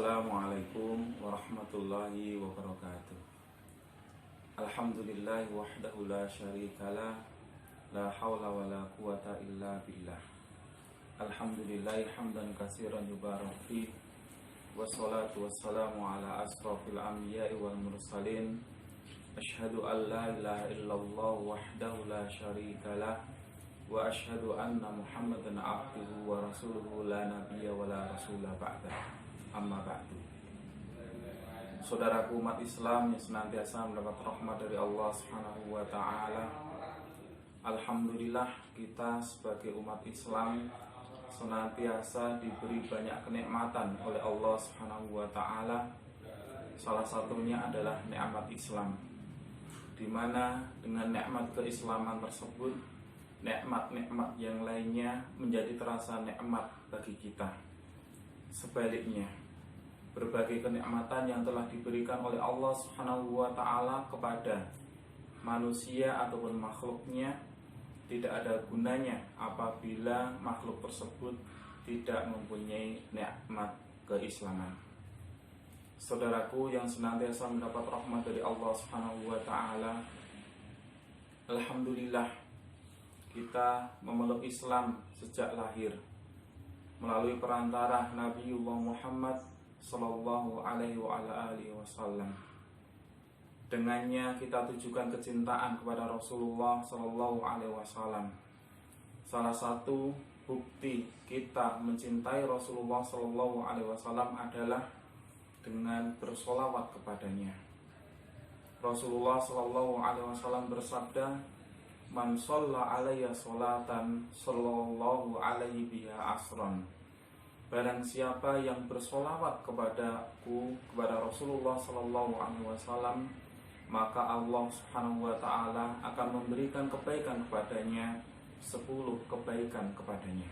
Assalamualaikum warahmatullahi wabarakatuh. Alhamdulillah wahdahu la syarikalah, la hawla wa la quwata illa billah. Alhamdulillah hamdan katsiran yubarak fi, wassalatu wassalamu ala asrafil anbiya'i wal mursalin. Asyhadu an la ilaha illallah wahdahu la syarikalah, wa asyhadu anna Muhammadan abduhu wa rasuluhu la nabiyya wa la rasula ba'dah. Amma ba'du. Saudaraku umat Islam yang senantiasa mendapat rahmat dari Allah Subhanahu wa taala. Alhamdulillah kita sebagai umat Islam senantiasa diberi banyak kenikmatan oleh Allah Subhanahu wa taala. Salah satunya adalah nikmat Islam, di mana dengan nikmat keislaman tersebut, nikmat-nikmat yang lainnya menjadi terasa nikmat bagi kita. Sebaliknya, berbagai kenikmatan yang telah diberikan oleh Allah Subhanahu wa taala kepada manusia ataupun makhluknya tidak ada gunanya apabila makhluk tersebut tidak mempunyai nikmat keislaman. Saudaraku yang senantiasa mendapat rahmat dari Allah Subhanahu wa taala, alhamdulillah kita memeluk Islam sejak lahir melalui perantara Nabiullah Muhammad sallallahu alaihi wa ala alihi wasallam. Dengannya kita tujukan kecintaan kepada Rasulullah sallallahu alaihi wasallam. Salah satu bukti kita mencintai Rasulullah sallallahu alaihi wasallam adalah dengan bersolawat kepadanya. Rasulullah sallallahu alaihi wasallam bersabda, "Man shalla alayya sholatan sallallahu alaihi biha asron." Barang siapa yang bersolawat kepadaku, kepada Rasulullah sallallahu alaihi wasallam, maka Allah Subhanahu wa taala akan memberikan kebaikan kepadanya, 10 kebaikan kepadanya.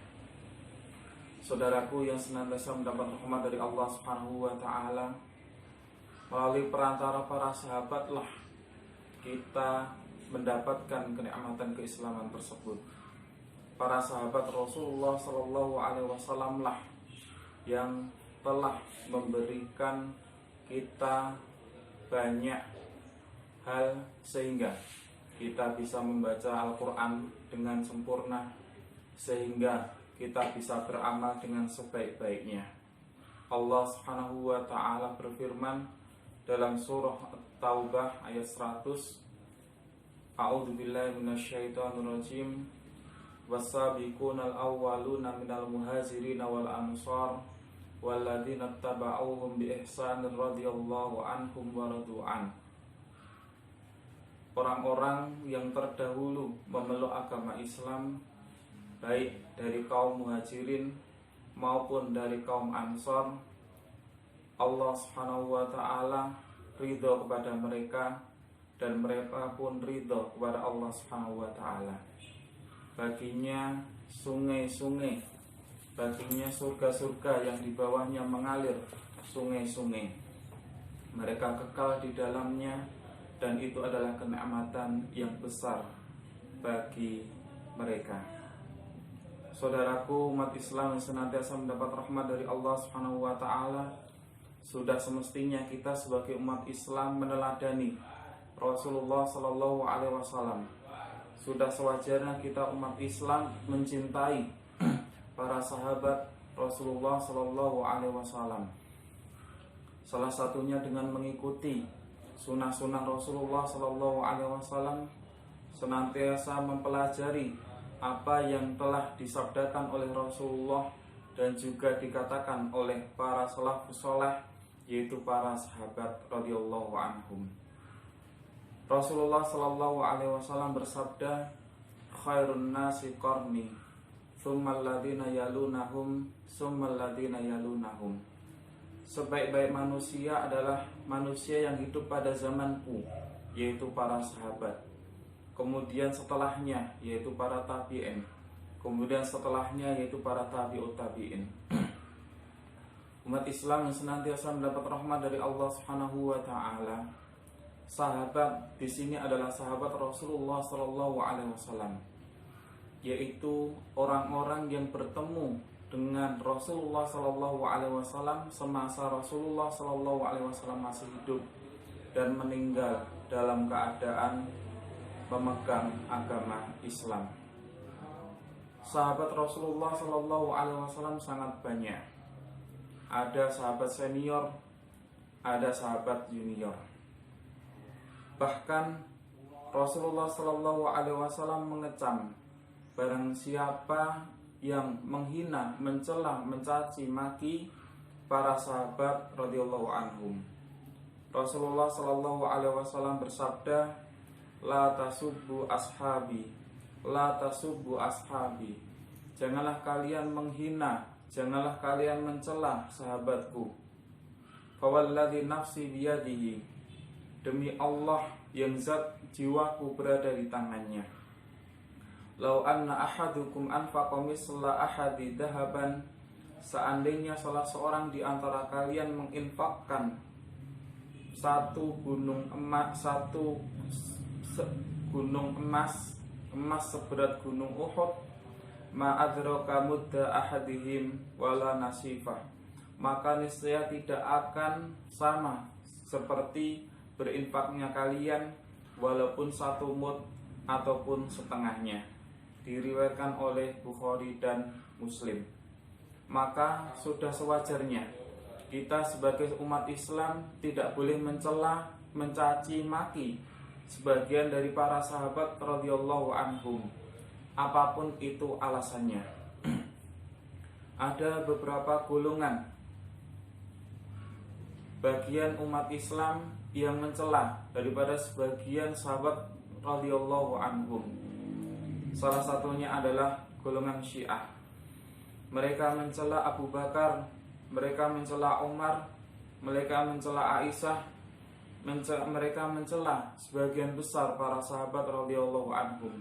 Saudaraku yang senantiasa mendapat rahmat dari Allah Subhanahu wa taala, melalui perantara para sahabatlah kita mendapatkan kenikmatan keislaman tersebut. Para sahabat Rasulullah sallallahu alaihi wasallam lah yang telah memberikan kita banyak hal sehingga kita bisa membaca Al-Quran dengan sempurna, sehingga kita bisa beramal dengan sebaik-baiknya. Allah Subhanahu wa ta'ala berfirman dalam surah At-Taubah ayat 100, A'udzubillahi minasyaitonirrajim, was-sabiqunal awwaluna minal muhajirin wal ansar walladzina tabauhum bi ihsanir radhiyallahu anhum wa radu an. Orang-orang yang terdahulu memeluk agama Islam, baik dari kaum muhajirin maupun dari kaum ansar, Allah Subhanahu wa taala ridho kepada mereka dan mereka pun ridho kepada Allah Subhanahu wa taala. Baginya sungai-sungai, baginya surga-surga yang di bawahnya mengalir sungai-sungai. Mereka kekal di dalamnya, dan itu adalah kenikmatan yang besar bagi mereka. Saudaraku umat Islam yang senantiasa mendapat rahmat dari Allah Subhanahu wa taala, sudah semestinya kita sebagai umat Islam meneladani Rasulullah sallallahu alaihi wasallam. Sudah sewajarnya kita umat Islam mencintai para sahabat Rasulullah sallallahu alaihi wasallam. Salah satunya dengan mengikuti sunnah-sunnah Rasulullah sallallahu alaihi wasallam, senantiasa mempelajari apa yang telah disabdakan oleh Rasulullah dan juga dikatakan oleh para salafus saleh, yaitu para sahabat radhiyallahu anhum. Rasulullah sallallahu alaihi wasallam bersabda, "Khairun nasi qarni, tsummal ladzina yalunahum, tsummal ladzina yalunahum." Sebaik-baik manusia adalah manusia yang hidup pada zamanku, yaitu para sahabat. Kemudian setelahnya yaitu para tabi'in. Kemudian setelahnya yaitu para tabi'ut tabi'in. Umat Islam yang senantiasa mendapat rahmat dari Allah Subhanahu wa taala. Sahabat di sini adalah sahabat Rasulullah sallallahu alaihi wasallam, yaitu orang-orang yang bertemu dengan Rasulullah Shallallahu Alaihi Wasallam semasa Rasulullah Shallallahu Alaihi Wasallam masih hidup dan meninggal dalam keadaan memegang agama Islam. Sahabat Rasulullah Shallallahu Alaihi Wasallam sangat banyak. Ada sahabat senior, ada sahabat junior. Bahkan Rasulullah Shallallahu Alaihi Wasallam mengecam barang siapa yang menghina, mencela, mencaci maki para sahabat radhiyallahu anhum. Rasulullah Shallallahu Alaihi Wasallam bersabda, la tasubbu ashabi, la tasubbu ashabi. Janganlah kalian menghina, janganlah kalian mencela sahabatku. Fawalladzi nafsi biyadihi, demi Allah yang zat jiwaku berada di tangannya. Lau anna ahadukum anfaqa misla ahadi dahaban, seandainya salah seorang di antara kalian menginfakkan satu gunung emas, gunung emas seberat gunung Uhud, ma adraka mudda ahadihim wala nasifah, maka niscaya tidak akan sama seperti berinfaknya kalian walaupun satu mud ataupun setengahnya. Diriwayatkan oleh Bukhari dan Muslim. Maka sudah sewajarnya kita sebagai umat Islam tidak boleh mencela, mencaci maki sebagian dari para sahabat radhiyallahu anhum, apapun itu alasannya. Ada beberapa golongan bagian umat Islam yang mencela daripada sebagian sahabat radhiyallahu anhum. Salah satunya adalah golongan Syiah. Mereka mencela Abu Bakar, mereka mencela Umar, mereka mencela Aisyah, mereka mencela sebagian besar para sahabat radhiyallahu anhum,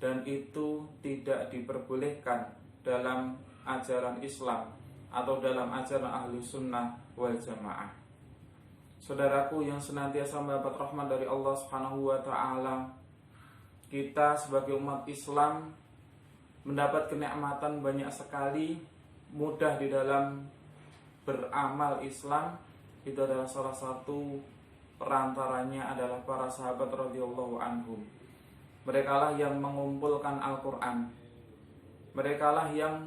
dan itu tidak diperbolehkan dalam ajaran Islam atau dalam ajaran ahlu sunnah wal jamaah. Saudaraku yang senantiasa mendapat rahmat dari Allah Subhanahu wa ta'ala, kita sebagai umat Islam mendapat kenikmatan banyak sekali, mudah di dalam beramal Islam. Itu adalah salah satu perantaranya adalah para sahabat radhiyallahu anhum. Merekalah yang mengumpulkan Al-Quran, merekalah yang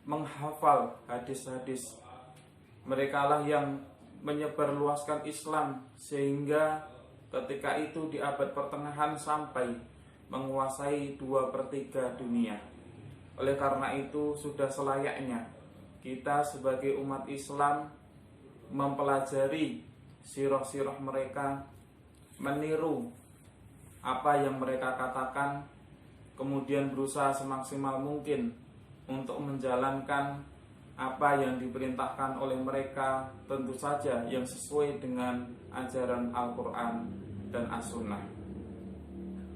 menghafal hadis-hadis, merekalah yang menyebarluaskan Islam sehingga ketika itu di abad pertengahan sampai menguasai 2/3 dunia. Oleh karena itu sudah selayaknya kita sebagai umat Islam mempelajari sirah-sirah mereka, meniru apa yang mereka katakan, kemudian berusaha semaksimal mungkin untuk menjalankan apa yang diperintahkan oleh mereka, tentu saja yang sesuai dengan ajaran Al-Quran dan As-Sunnah.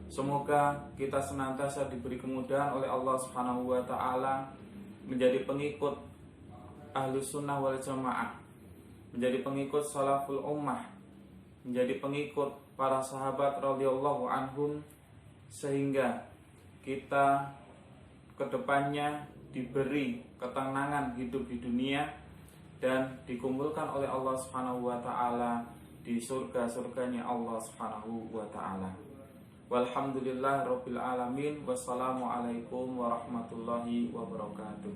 Semoga kita senantiasa diberi kemudahan oleh Allah Subhanahu wa ta'ala menjadi pengikut Ahlus Sunnah wal Jamaah, menjadi pengikut salaful ummah, menjadi pengikut para sahabat radhiyallahu anhum, sehingga kita kedepannya diberi ketenangan hidup di dunia dan dikumpulkan oleh Allah Subhanahu wa ta'ala di surga-surganya Allah Subhanahu wa ta'ala. Walhamdulillah rabbil alamin. Wassalamualaikum warahmatullahi wabarakatuh.